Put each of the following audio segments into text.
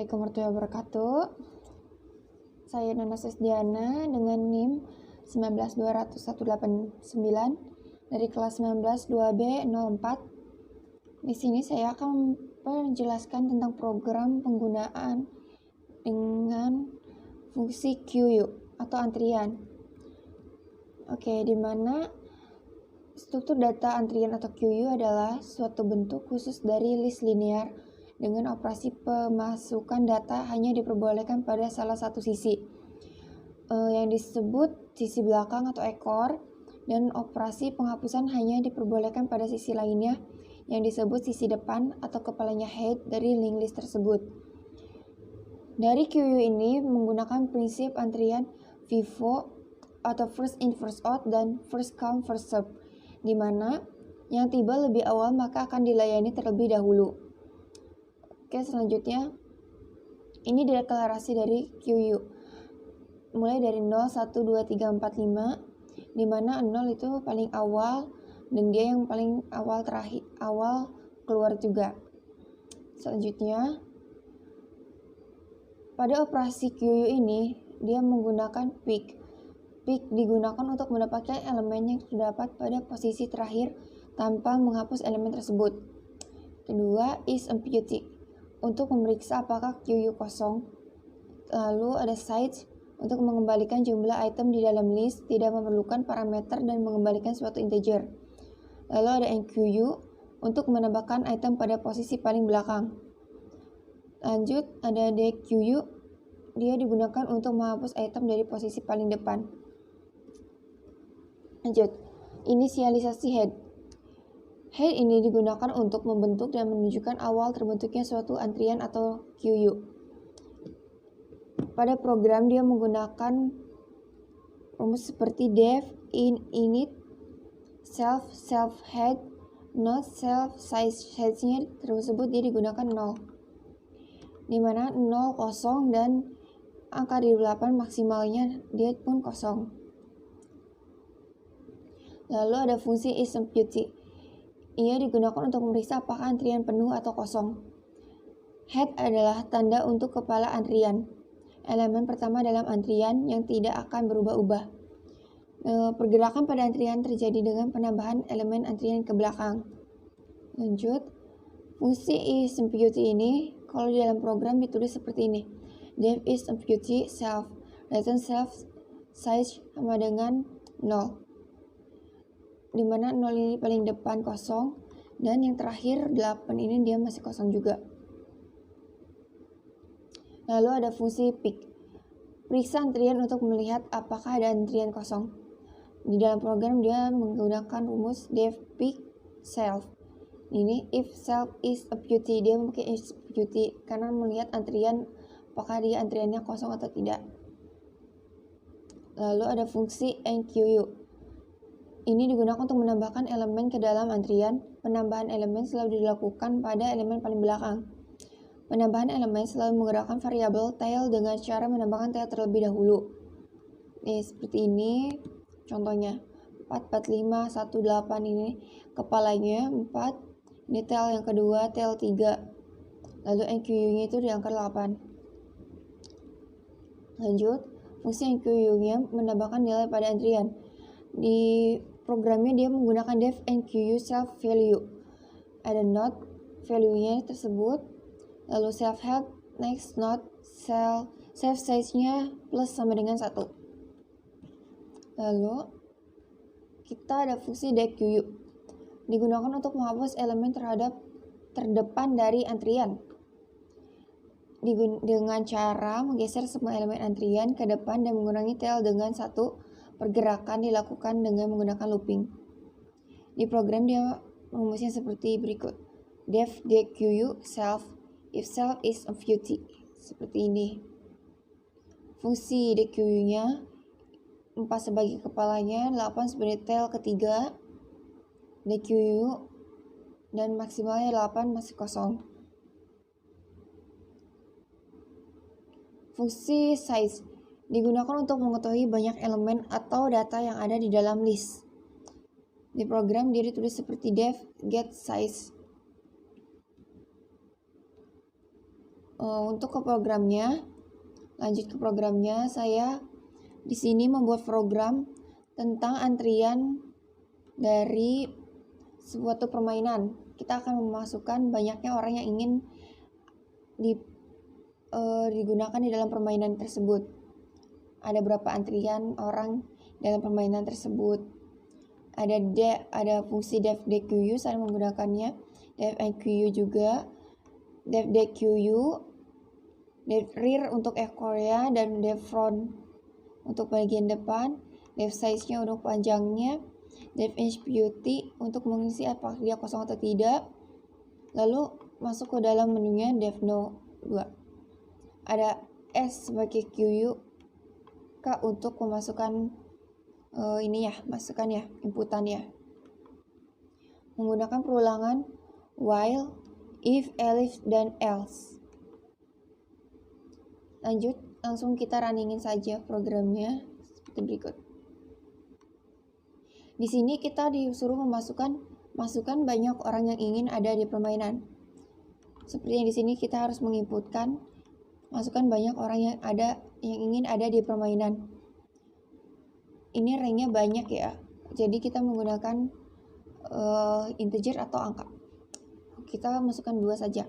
Assalamualaikum warahmatullahi wabarakatuh. Saya Nana Sesdiana dengan NIM 1920189 dari kelas 19 2B04. Di sini saya akan menjelaskan tentang program penggunaan dengan fungsi QU atau antrian. Oke, di mana struktur data antrian atau QU adalah suatu bentuk khusus dari list linear dengan operasi pemasukan data hanya diperbolehkan pada salah satu sisi yang disebut sisi belakang atau ekor, dan operasi penghapusan hanya diperbolehkan pada sisi lainnya yang disebut sisi depan atau kepalanya head dari linked list tersebut. Dari QU ini menggunakan prinsip antrian FIFO atau first in first out dan first come first serve, di mana yang tiba lebih awal maka akan dilayani terlebih dahulu. Oke, selanjutnya ini deklarasi dari QU mulai dari 0, 1, 2, 3, 4, 5, di mana 0 itu paling awal dan dia yang paling awal keluar juga. Selanjutnya pada operasi QU ini dia menggunakan pick. Pick digunakan untuk mendapatkan elemen yang terdapat pada posisi terakhir tanpa menghapus elemen tersebut. Kedua is empty untuk memeriksa apakah QU kosong. Lalu ada size untuk mengembalikan jumlah item di dalam list, tidak memerlukan parameter dan mengembalikan suatu integer. Lalu ada enqueue untuk menambahkan item pada posisi paling belakang. Lanjut ada dequeue, dia digunakan untuk menghapus item dari posisi paling depan. Lanjut, inisialisasi head. Head ini digunakan untuk membentuk dan menunjukkan awal terbentuknya suatu antrian atau QU. Pada program dia menggunakan rumus seperti def, init, self head, not self size headsnya tersebut dia digunakan 0. Dimana 0 kosong dan angka di 8 maksimalnya dia pun kosong. Lalu ada fungsi isEmpty. Ia digunakan untuk memeriksa apakah antrian penuh atau kosong. Head adalah tanda untuk kepala antrian. Elemen pertama dalam antrian yang tidak akan berubah-ubah. Pergerakan pada antrian terjadi dengan penambahan elemen antrian ke belakang. Lanjut, fungsi isEmpty ini kalau di dalam program ditulis seperti ini. Def isEmpty self, return self size sama dengan 0. Dimana 0 ini paling depan kosong dan yang terakhir 8 ini dia masih kosong juga. Lalu ada fungsi pick. Periksa antrian untuk melihat apakah ada antrian kosong. Di dalam program dia menggunakan rumus def pick self. Ini if self is empty, dia memakai is empty karena melihat antrian apakah dia antriannya kosong atau tidak. Lalu ada fungsi enqueue. Ini digunakan untuk menambahkan elemen ke dalam antrian. Penambahan elemen selalu dilakukan pada elemen paling belakang. Penambahan elemen selalu menggerakkan variabel tail dengan cara menambahkan tail terlebih dahulu. Seperti ini contohnya. 4, 4, 5, 1, 8 ini kepalanya 4. Ini tail yang kedua, tail 3. Lalu enqueue-nya itu di angka 8. Lanjut, fungsi enqueue-nya menambahkan nilai pada antrian. Di programnya dia menggunakan def enqueue self value. Ada not value-nya tersebut, lalu self head, next not, self size-nya plus sama dengan 1. Lalu kita ada fungsi dequeue. Digunakan untuk menghapus elemen terdepan dari antrian. Dengan cara menggeser semua elemen antrian ke depan dan mengurangi tail dengan satu pergerakan dilakukan dengan menggunakan looping. Di program dia rumusnya seperti berikut. Def dequeue self if self is empty. Seperti ini. Fungsi dequeue-nya 4 sebagai kepalanya, 8 sebagai tail ketiga. Dequeue dan maksimalnya 8 masih kosong. Fungsi size digunakan untuk mengetahui banyak elemen atau data yang ada di dalam list. Di program dia ditulis seperti def get size. Untuk ke programnya, lanjut ke programnya, saya di sini membuat program tentang antrian dari suatu permainan. Kita akan memasukkan banyaknya orang yang ingin digunakan di dalam permainan tersebut. Ada berapa antrian orang dalam permainan tersebut. Ada fungsi def-dqu, saya menggunakannya. Def-enqueue juga, def-dqu, def-rear untuk Korea, dan def-front untuk bagian depan, def-size-nya untuk panjangnya, def-inch-beauty untuk mengisi apakah dia kosong atau tidak. Lalu masuk ke dalam menunya def-no 2. Ada S sebagai QU, K untuk memasukkan masukan ya, inputan ya. Menggunakan perulangan while, if, elif, dan else. Lanjut, langsung kita runningin saja programnya seperti berikut. Di sini kita disuruh masukkan banyak orang yang ingin ada di permainan. Seperti yang di sini kita harus menginputkan masukkan banyak orang yang ingin ada di permainan. Ini ranknya banyak ya, jadi kita menggunakan integer atau angka. Kita masukkan 2 saja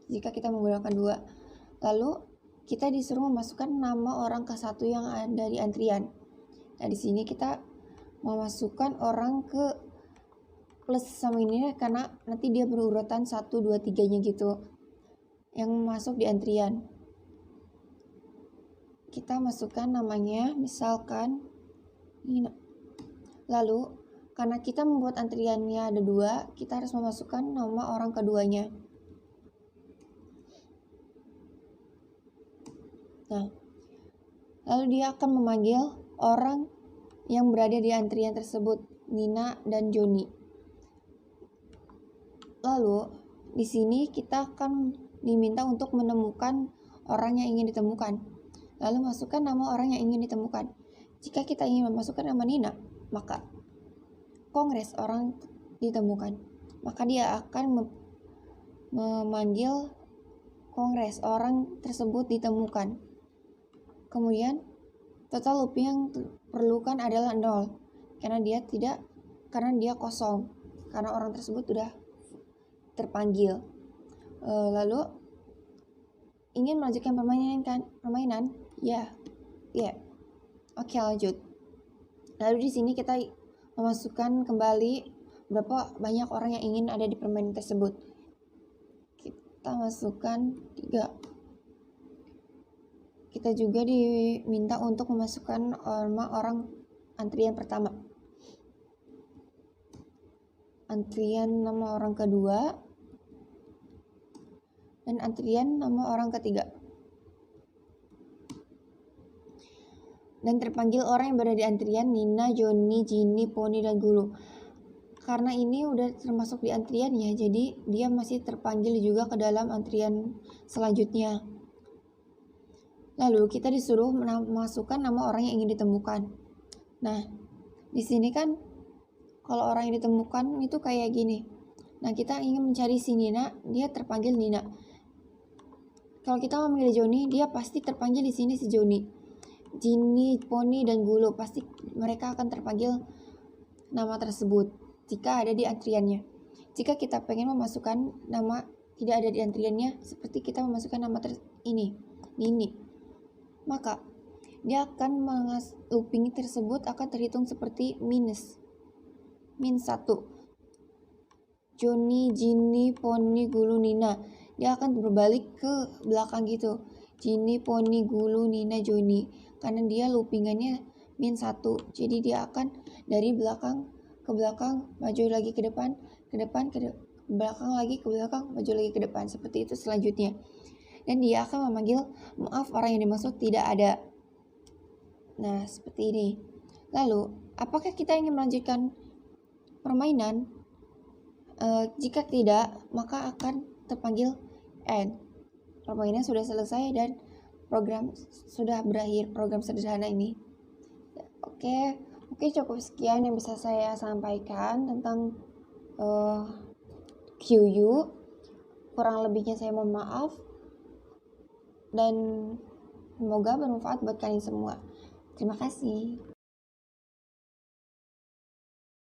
jika kita menggunakan 2. Lalu kita disuruh memasukkan nama orang ke satu yang ada di antrian. Nah, di sini kita memasukkan orang ke plus sama ini karena nanti dia berurutan 1, 2, 3-nya gitu yang masuk di antrian. Kita masukkan namanya, misalkan Nina. Lalu karena kita membuat antriannya ada 2, kita harus memasukkan nama orang keduanya. Nah, lalu dia akan memanggil orang yang berada di antrian tersebut, Nina dan Joni. Lalu di sini kita akan diminta untuk menemukan orang yang ingin ditemukan. Lalu masukkan nama orang yang ingin ditemukan. Jika kita ingin memasukkan nama Nina, maka kongres orang ditemukan. Maka dia akan memanggil kongres orang tersebut ditemukan. Kemudian total looping yang perlukan adalah 0 karena dia kosong karena orang tersebut sudah terpanggil. Lalu ingin melanjutkan permainan? Ya. Oke, lanjut. Lalu di sini kita memasukkan kembali berapa banyak orang yang ingin ada di permainan tersebut. Kita masukkan 3. Kita juga diminta untuk memasukkan nama orang antrian pertama, antrian nama orang kedua, dan antrian nama orang ketiga. Dan terpanggil orang yang berada di antrian Nina, Joni, Ginny, Pony, dan Gulu. Karena ini udah termasuk di antrian ya, jadi dia masih terpanggil juga ke dalam antrian selanjutnya. Lalu kita disuruh memasukkan nama orang yang ingin ditemukan. Nah, di sini kan kalau orang yang ditemukan itu kayak gini. Nah, kita ingin mencari si Nina, dia terpanggil Nina. Kalau kita memanggil Joni, dia pasti terpanggil di sini si Joni. Ginny, Pony, dan Gulu pasti mereka akan terpanggil nama tersebut jika ada di antriannya. Jika kita pengen memasukkan nama tidak ada di antriannya, seperti kita memasukkan nama Nini, maka dia akan looping tersebut akan terhitung seperti min 1. Joni, Ginny, Pony, Gulu, Nina. Dia akan berbalik ke belakang gitu. Ginny, Pony, Gulu, Nina, Joni. Karena dia loopingannya min 1. Jadi dia akan dari belakang ke belakang, maju lagi ke depan, ke belakang lagi, ke belakang, maju lagi ke depan. Seperti itu selanjutnya. Dan dia akan memanggil, maaf, orang yang dimaksud tidak ada. Nah, seperti ini. Lalu, apakah kita ingin melanjutkan permainan? Jika tidak, maka akan terpanggil end. Permainan sudah selesai dan program sudah berakhir, program sederhana ini. Oke, cukup sekian yang bisa saya sampaikan tentang QU. Kurang lebihnya saya mohon maaf. dan semoga bermanfaat buat kalian semua. Terima kasih.